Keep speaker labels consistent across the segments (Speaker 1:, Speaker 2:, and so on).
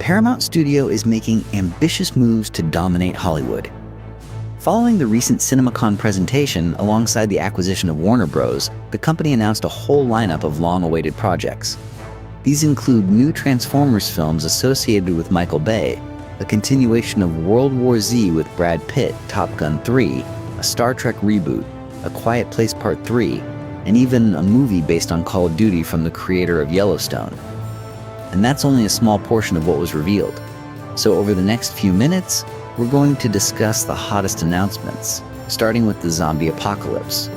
Speaker 1: Paramount Studio is making ambitious moves to dominate Hollywood. Following the recent CinemaCon presentation alongside the acquisition of Warner Bros., the company announced a whole lineup of long-awaited projects. These include new Transformers films associated with Michael Bay, a continuation of World War Z with Brad Pitt, Top Gun 3, a Star Trek reboot, A Quiet Place Part 3, and even a movie based on Call of Duty from the creator of Yellowstone. And that's only a small portion of what was revealed. So over the next few minutes, we're going to discuss the hottest announcements, starting with the zombie apocalypse.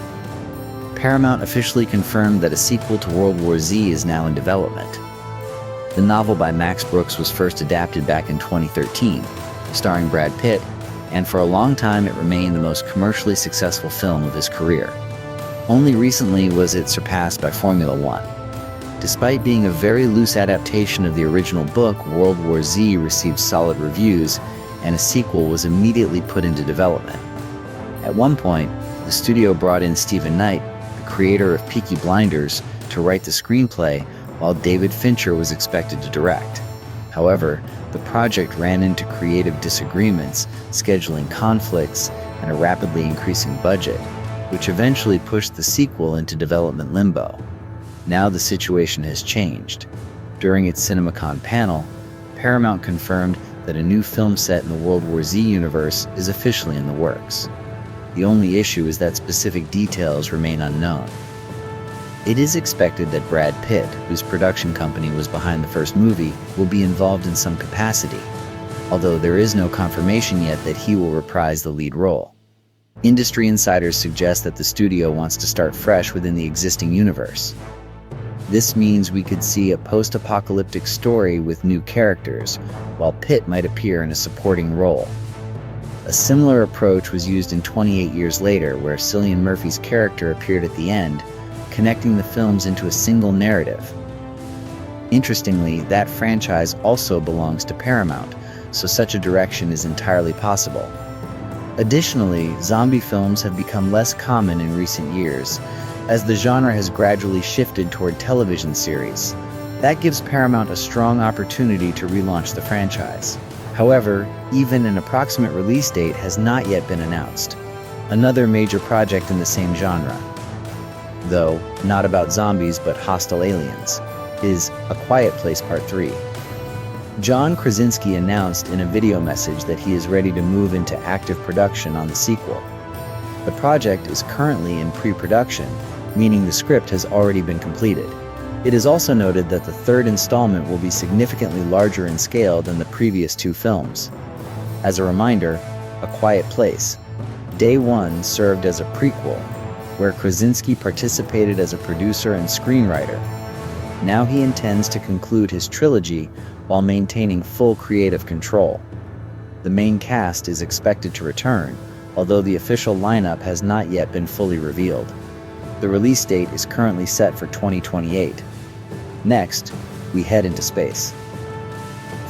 Speaker 1: Paramount officially confirmed that a sequel to World War Z is now in development. The novel by Max Brooks was first adapted back in 2013, starring Brad Pitt, and for a long time it remained the most commercially successful film of his career. Only recently was it surpassed by Formula One. Despite being a very loose adaptation of the original book, World War Z received solid reviews, and a sequel was immediately put into development. At one point, the studio brought in Stephen Knight, the creator of Peaky Blinders, to write the screenplay, while David Fincher was expected to direct. However, the project ran into creative disagreements, scheduling conflicts, and a rapidly increasing budget, which eventually pushed the sequel into development limbo. Now the situation has changed. During its CinemaCon panel, Paramount confirmed that a new film set in the World War Z universe is officially in the works. The only issue is that specific details remain unknown. It is expected that Brad Pitt, whose production company was behind the first movie, will be involved in some capacity, although there is no confirmation yet that he will reprise the lead role. Industry insiders suggest that the studio wants to start fresh within the existing universe. This means we could see a post-apocalyptic story with new characters, while Pitt might appear in a supporting role. A similar approach was used in 28 Years Later, where Cillian Murphy's character appeared at the end, connecting the films into a single narrative. Interestingly, that franchise also belongs to Paramount, so such a direction is entirely possible. Additionally, zombie films have become less common in recent years, as the genre has gradually shifted toward television series. That gives Paramount a strong opportunity to relaunch the franchise. However, even an approximate release date has not yet been announced. Another major project in the same genre, though not about zombies but hostile aliens, is A Quiet Place Part 3. John Krasinski announced in a video message that he is ready to move into active production on the sequel. The project is currently in pre-production, meaning the script has already been completed. It is also noted that the third installment will be significantly larger in scale than the previous two films. As a reminder, A Quiet Place, Day One served as a prequel, where Krasinski participated as a producer and screenwriter. Now he intends to conclude his trilogy while maintaining full creative control. The main cast is expected to return, although the official lineup has not yet been fully revealed. The release date is currently set for 2028. Next, we head into space.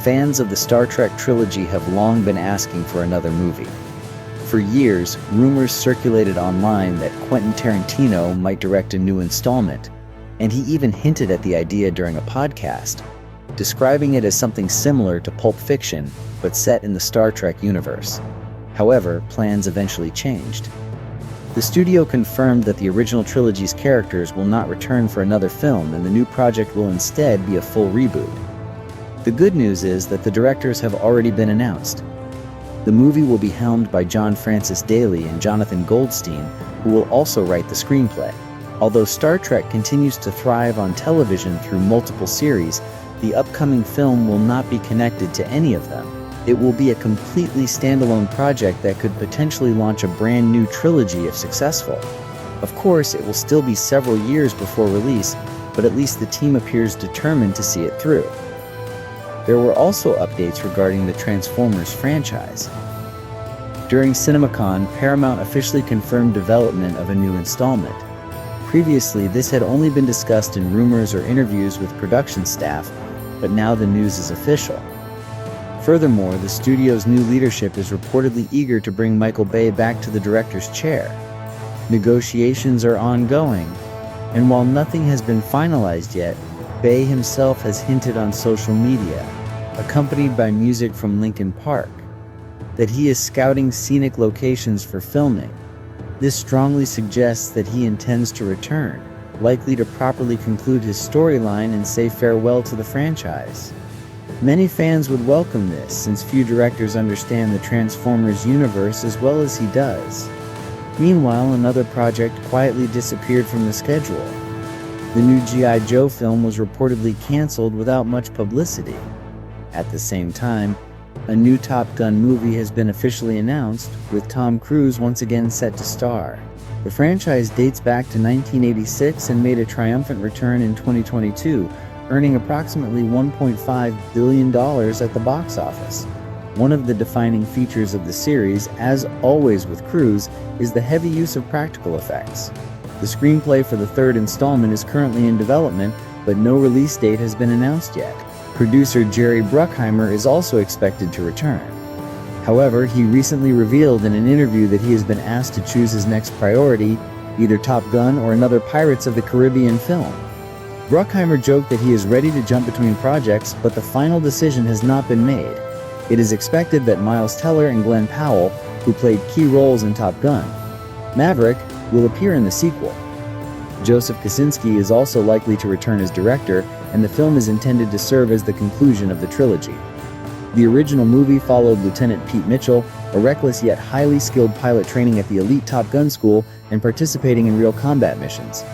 Speaker 1: Fans of the Star Trek trilogy have long been asking for another movie. For years, rumors circulated online that Quentin Tarantino might direct a new installment, and he even hinted at the idea during a podcast, describing it as something similar to Pulp Fiction, but set in the Star Trek universe. However, plans eventually changed. The studio confirmed that the original trilogy's characters will not return for another film, and the new project will instead be a full reboot. The good news is that the directors have already been announced. The movie will be helmed by John Francis Daley and Jonathan Goldstein, who will also write the screenplay. Although Star Trek continues to thrive on television through multiple series, the upcoming film will not be connected to any of them. It will be a completely standalone project that could potentially launch a brand new trilogy if successful. Of course, it will still be several years before release, but at least the team appears determined to see it through. There were also updates regarding the Transformers franchise. During CinemaCon, Paramount officially confirmed development of a new installment. Previously, this had only been discussed in rumors or interviews with production staff, but now the news is official. Furthermore, the studio's new leadership is reportedly eager to bring Michael Bay back to the director's chair. Negotiations are ongoing, and while nothing has been finalized yet, Bay himself has hinted on social media
Speaker 2: accompanied by music from Linkin Park, that he is scouting scenic locations for filming. This strongly suggests that he intends to return, likely to properly conclude his storyline and say farewell to the franchise. Many fans would welcome this, since few directors understand the Transformers universe as well as he does. Meanwhile, another project quietly disappeared from the schedule. The new G.I. Joe film was reportedly canceled without much publicity. At the same time, a new Top Gun movie has been officially announced, with Tom Cruise once again set to star. The franchise dates back to 1986 and made a triumphant return in 2022, earning approximately $1.5 billion at the box office. One of the defining features of the series, as always with Cruise, is the heavy use of practical effects. The screenplay for the third installment is currently in development, but no release date has been announced yet. Producer Jerry Bruckheimer is also expected to return. However, he recently revealed in an interview that he has been asked to choose his next priority, either Top Gun or another Pirates of the Caribbean film. Bruckheimer joked that he is ready to jump between projects, but the final decision has not been made. It is expected that Miles Teller and Glenn Powell, who played key roles in Top Gun Maverick, will appear in the sequel. Joseph Kosinski is also likely to return as director, and the film is intended to serve as the conclusion of the trilogy. The original movie followed Lieutenant Pete Mitchell, a reckless yet highly skilled pilot training at the elite Top Gun school and participating in real combat missions.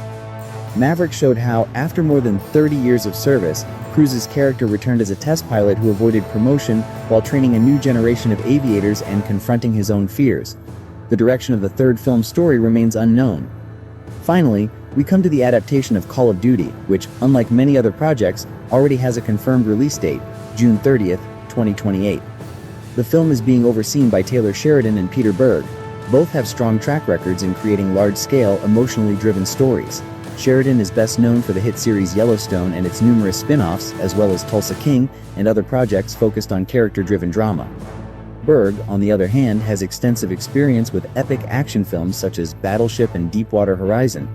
Speaker 2: Maverick showed how, after more than 30 years of service, Cruise's character returned as a test pilot who avoided promotion while training a new generation of aviators and confronting his own fears. The direction of the third film's story remains unknown. Finally, we come to the adaptation of Call of Duty, which, unlike many other projects, already has a confirmed release date, June 30th, 2028. The film is being overseen by Taylor Sheridan and Peter Berg. Both have strong track records in creating large-scale, emotionally driven stories. Sheridan is best known for the hit series Yellowstone and its numerous spin-offs, as well as Tulsa King and other projects focused on character-driven drama. Berg, on the other hand, has extensive experience with epic action films such as Battleship and Deepwater Horizon.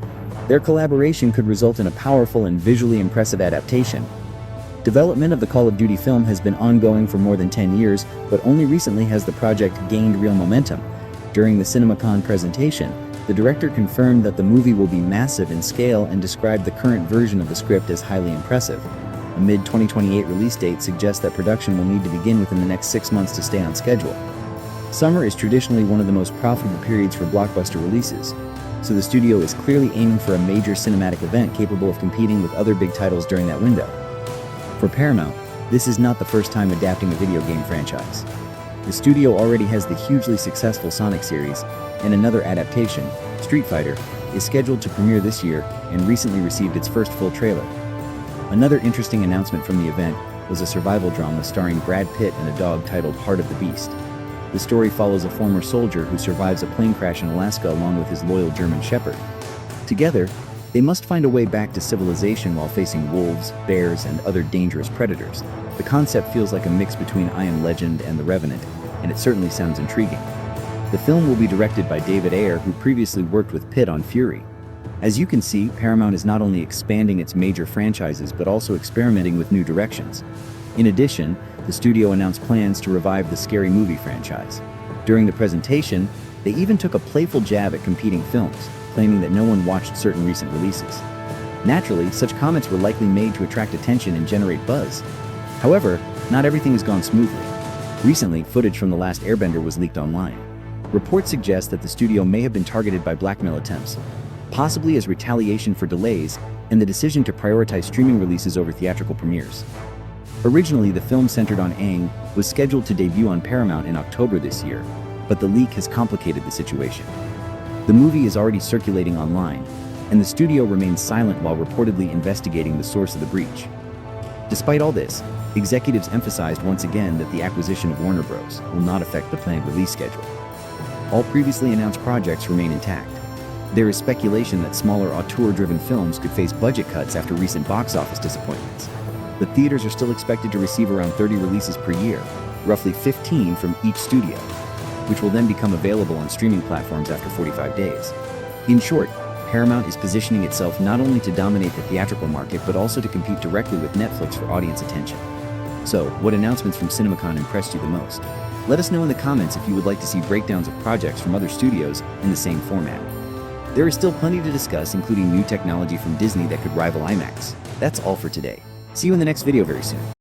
Speaker 2: Their collaboration could result in a powerful and visually impressive adaptation. Development of the Call of Duty film has been ongoing for more than 10 years, but only recently has the project gained real momentum. During the CinemaCon presentation, the director confirmed that the movie will be massive in scale and described the current version of the script as highly impressive. A mid-2028 release date suggests that production will need to begin within the next 6 months to stay on schedule. Summer is traditionally one of the most profitable periods for blockbuster releases, so the studio is clearly aiming for a major cinematic event capable of competing with other big titles during that window. For Paramount, this is not the first time adapting a video game franchise. The studio already has the hugely successful Sonic series, and another adaptation, Street Fighter, is scheduled to premiere this year and recently received its first full trailer. Another interesting announcement from the event was a survival drama starring Brad Pitt and a dog titled Heart of the Beast. The story follows a former soldier who survives a plane crash in Alaska along with his loyal German Shepherd. Together, they must find a way back to civilization while facing wolves, bears, and other dangerous predators. The concept feels like a mix between I Am Legend and The Revenant, and it certainly sounds intriguing. The film will be directed by David Ayer, who previously worked with Pitt on Fury. As you can see, Paramount is not only expanding its major franchises but also experimenting with new directions. In addition, the studio announced plans to revive the Scary Movie franchise. During the presentation, they even took a playful jab at competing films, claiming that no one watched certain recent releases. Naturally, such comments were likely made to attract attention and generate buzz. However, not everything has gone smoothly. Recently, footage from The Last Airbender was leaked online. Reports suggest that the studio may have been targeted by blackmail attempts, possibly as retaliation for delays and the decision to prioritize streaming releases over theatrical premieres. Originally, the film centered on Aang was scheduled to debut on Paramount in October this year, but the leak has complicated the situation. The movie is already circulating online, and the studio remains silent while reportedly investigating the source of the breach. Despite all this, executives emphasized once again that the acquisition of Warner Bros. Will not affect the planned release schedule. All previously announced projects remain intact. There is speculation that smaller auteur-driven films could face budget cuts after recent box office disappointments. But theaters are still expected to receive around 30 releases per year, roughly 15 from each studio, which will then become available on streaming platforms after 45 days. In short, Paramount is positioning itself not only to dominate the theatrical market but also to compete directly with Netflix for audience attention.
Speaker 1: So, what announcements from CinemaCon impressed you the most? Let us know in the comments if you would like to see breakdowns of projects from other studios in the same format. There is still plenty to discuss, including new technology from Disney that could rival IMAX. That's all for today. See you in the next video very soon.